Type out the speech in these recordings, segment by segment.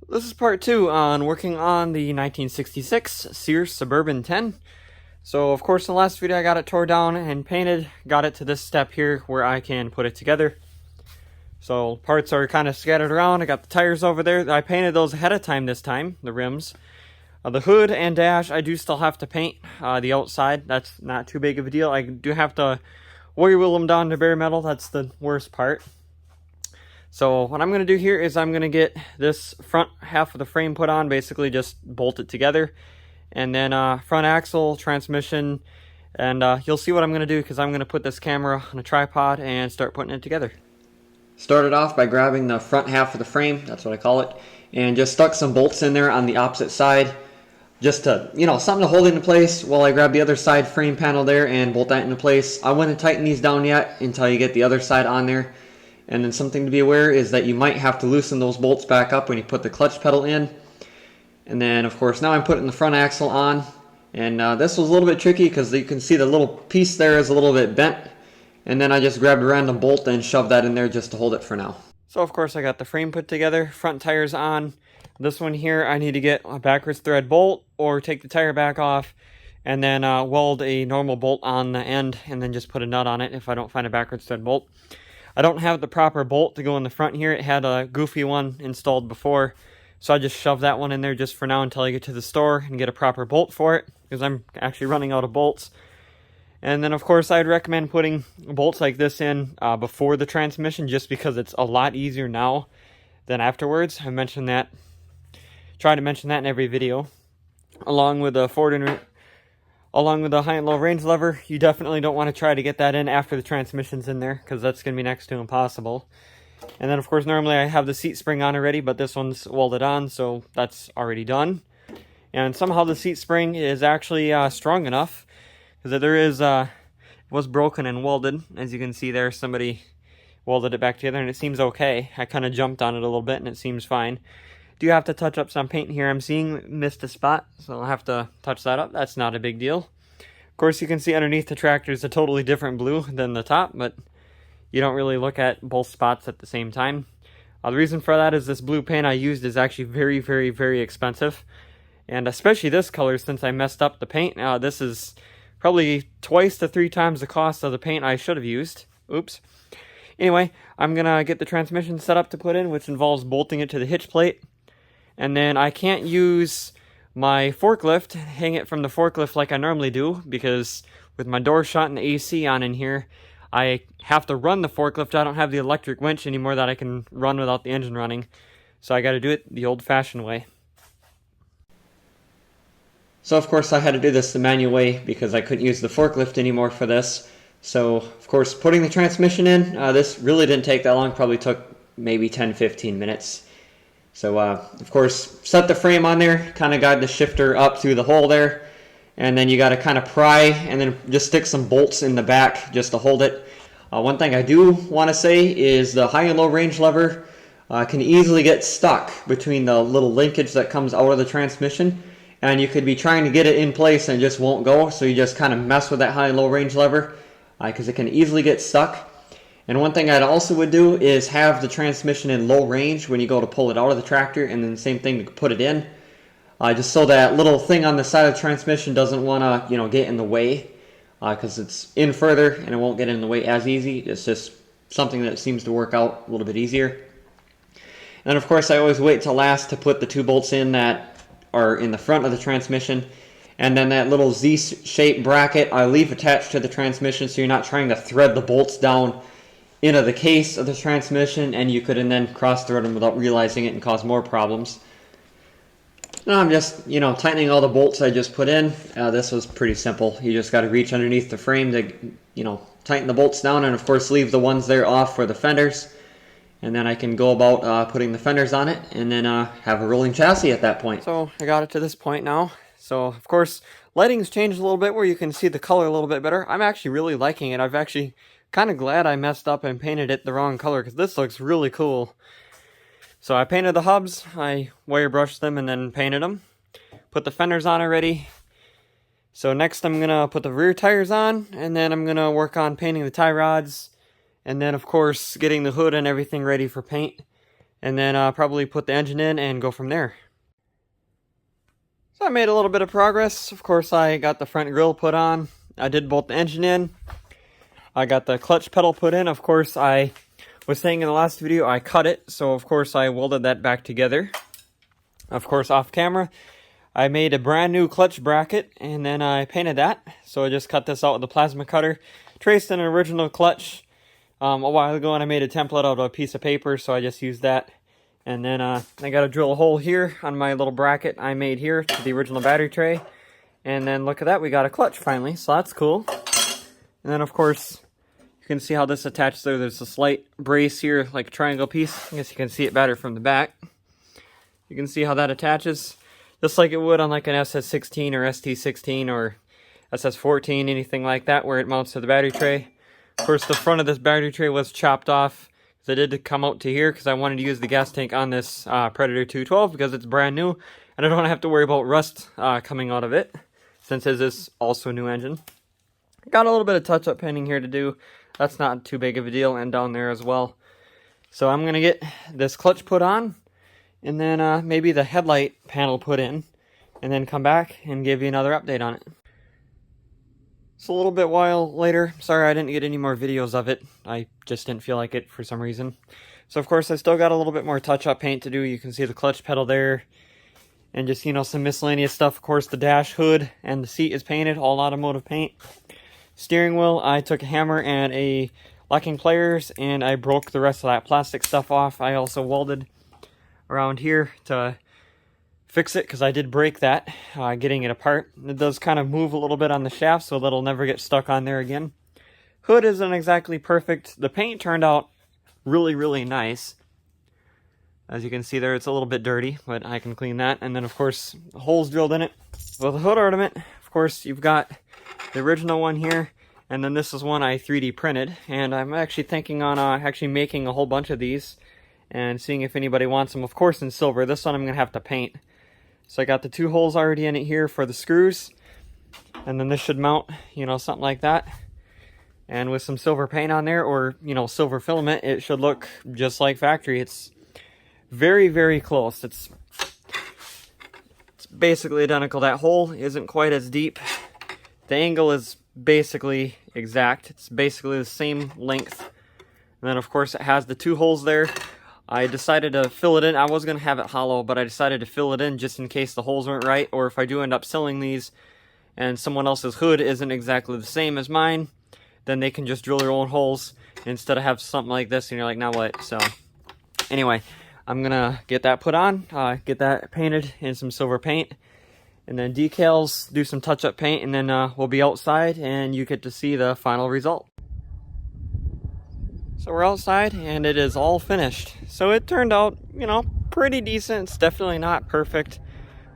This is part 2 on working on the 1966 Sears Suburban 10. So of course in the last video I got it tore down and painted, got it to this step here where I can put it together. So parts are kind of scattered around. I got the tires over there. I painted those ahead of time this time, the rims. The hood and dash I do still have to paint. The outside, that's not too big of a deal. I do have to wire wheel them down to bare metal, that's the worst part. So what I'm going to do here is I'm going to get this front half of the frame put on, basically just bolt it together. And then front axle, transmission, and you'll see what I'm going to do because I'm going to put this camera on a tripod and start putting it together. Started off by grabbing the front half of the frame, that's what I call it, and just stuck some bolts in there on the opposite side. Just to, something to hold it into place while I grab the other side frame panel there and bolt that into place. I wouldn't tighten these down yet until you get the other side on there. And then something to be aware is that you might have to loosen those bolts back up when you put the clutch pedal in. And then of course now I'm putting the front axle on. And this was a little bit tricky because you can see the little piece there is a little bit bent. And then I just grabbed a random bolt and shoved that in there just to hold it for now. So of course I got the frame put together, front tires on. This one here I need to get a backwards thread bolt or take the tire back off and then weld a normal bolt on the end and then just put a nut on it if I don't find a backwards thread bolt. I don't have the proper bolt to go in the front here. It had a goofy one installed before, so I just shoved that one in there just for now until I get to the store and get a proper bolt for it, because I'm actually running out of bolts. And then of course I'd recommend putting bolts like this in before the transmission, just because it's a lot easier now than afterwards. I mentioned that, try to mention that in every video. Along with the high and low range lever, you definitely don't want to try to get that in after the transmission's in there, because that's going to be next to impossible. And then of course normally I have the seat spring on already, but this one's welded on, so that's already done. And somehow the seat spring is actually strong enough, because there is, it was broken and welded. As you can see there, somebody welded it back together and it seems okay. I kind of jumped on it a little bit and it seems fine. Do have to touch up some paint here. I'm seeing missed a spot, so I'll have to touch that up. That's not a big deal. Of course, you can see underneath the tractor is a totally different blue than the top, but you don't really look at both spots at the same time. The reason for that is this blue paint I used is actually very, very, very expensive. And especially this color, since I messed up the paint. This is probably twice to 3 times the cost of the paint I should have used. Oops. Anyway, I'm going to get the transmission set up to put in, which involves bolting it to the hitch plate. And then I can't use my forklift, hang it from the forklift like I normally do, because with my door shut and the AC on in here, I have to run the forklift. I don't have the electric winch anymore that I can run without the engine running. So I got to do it the old-fashioned way. So of course I had to do this the manual way because I couldn't use the forklift anymore for this. So of course putting the transmission in, this really didn't take that long, probably took maybe 10-15 minutes. So, of course, set the frame on there, kind of guide the shifter up through the hole there, and then you got to kind of pry and then just stick some bolts in the back just to hold it. One thing I do want to say is the high and low range lever can easily get stuck between the little linkage that comes out of the transmission, and you could be trying to get it in place and it just won't go, so you just kind of mess with that high and low range lever because it can easily get stuck. And one thing I'd also would do is have the transmission in low range when you go to pull it out of the tractor, and then the same thing to put it in. Just so that little thing on the side of the transmission doesn't want to, get in the way, because it's in further and it won't get in the way as easy. It's just something that seems to work out a little bit easier. And of course I always wait till last to put the 2 bolts in that are in the front of the transmission. And then that little Z-shaped bracket I leave attached to the transmission, so you're not trying to thread the bolts down into the case of the transmission, and you could then cross-thread them without realizing it and cause more problems. Now I'm just, tightening all the bolts I just put in. This was pretty simple. You just got to reach underneath the frame to, tighten the bolts down, and of course leave the ones there off for the fenders. And then I can go about putting the fenders on it, and then have a rolling chassis at that point. So I got it to this point now. So of course lighting's changed a little bit where you can see the color a little bit better. I'm actually really liking it. I've actually kind of glad I messed up and painted it the wrong color, because this looks really cool. So I painted the hubs, I wire brushed them and then painted them. Put the fenders on already. So next I'm going to put the rear tires on, and then I'm going to work on painting the tie rods, and then of course getting the hood and everything ready for paint. and then probably put the engine in and go from there. So I made a little bit of progress. Of course, I got the front grille put on. I did bolt the engine in. I got the clutch pedal put in. Of course, I was saying in the last video, I cut it. So, of course, I welded that back together. Of course, off camera, I made a brand new clutch bracket, and then I painted that. So I just cut this out with a plasma cutter. Traced an original clutch a while ago, and I made a template out of a piece of paper, so I just used that. And then I got to drill a hole here on my little bracket I made here to the original battery tray. And then look at that, we got a clutch finally, so that's cool. And then of course, you can see how this attaches there. There's a slight brace here, like a triangle piece. I guess you can see it better from the back. You can see how that attaches, just like it would on like an SS16 or ST16 or SS14, anything like that, where it mounts to the battery tray. Of course, the front of this battery tray was chopped off. I did come out to here because I wanted to use the gas tank on this Predator 212 because it's brand new and I don't have to worry about rust coming out of it since it is also a new engine. Got a little bit of touch-up painting here to do. That's not too big of a deal, and down there as well. So I'm going to get this clutch put on and then maybe the headlight panel put in and then come back and give you another update on it. It's a little bit while later. Sorry I didn't get any more videos of it. I just didn't feel like it for some reason. So of course I still got a little bit more touch-up paint to do. You can see the clutch pedal there. And just, you know, some miscellaneous stuff. Of course the dash hood and the seat is painted. All automotive paint. Steering wheel, I took a hammer and a locking pliers and I broke the rest of that plastic stuff off. I also welded around here to fix it because I did break that getting it apart. It does kind of move a little bit on the shaft so that it'll never get stuck on there again. Hood isn't exactly perfect. The paint turned out really nice. As you can see there, it's a little bit dirty, but I can clean that. And then of course holes drilled in it. Well, the hood ornament, of course, you've got the original one here, and then this is one I 3D printed, and I'm actually thinking on actually making a whole bunch of these and seeing if anybody wants them, of course in silver. This one I'm gonna have to paint. So I got the 2 holes already in it here for the screws. And then this should mount, you know, something like that. And with some silver paint on there, or, you know, silver filament, it should look just like factory. It's very close. It's basically identical. That hole isn't quite as deep. The angle is basically exact. It's basically the same length. And then, of course, it has the 2 holes there. I decided to fill it in. I was going to have it hollow, but I decided to fill it in just in case the holes weren't right, or if I do end up selling these and someone else's hood isn't exactly the same as mine, then they can just drill their own holes instead of have something like this and you're like, now what? So anyway, I'm going to get that put on, get that painted in some silver paint, and then decals, do some touch-up paint, and then we'll be outside and you get to see the final result. So we're outside and it is all finished. So it turned out, you know, pretty decent. It's definitely not perfect,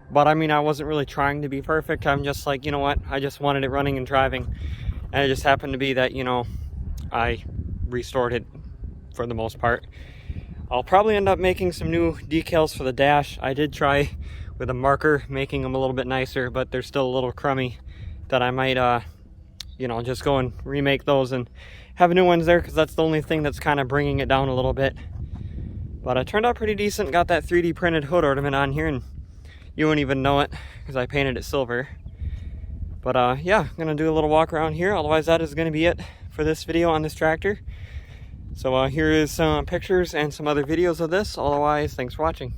but I mean, I wasn't really trying to be perfect. I'm just like, you know what, I just wanted it running and driving, and it just happened to be that, you know, I restored it for the most part. I'll probably end up making some new decals for the dash. I did try with a marker making them a little bit nicer, but they're still a little crummy, that I might you know, just go and remake those and have new ones there, because that's the only thing that's kind of bringing it down a little bit. But it turned out pretty decent. Got that 3D printed hood ornament on here, and you won't even know it because I painted it silver. But yeah, I'm gonna do a little walk around here. Otherwise, that is gonna be it for this video on this tractor. So here is some pictures and some other videos of this. Otherwise, thanks for watching.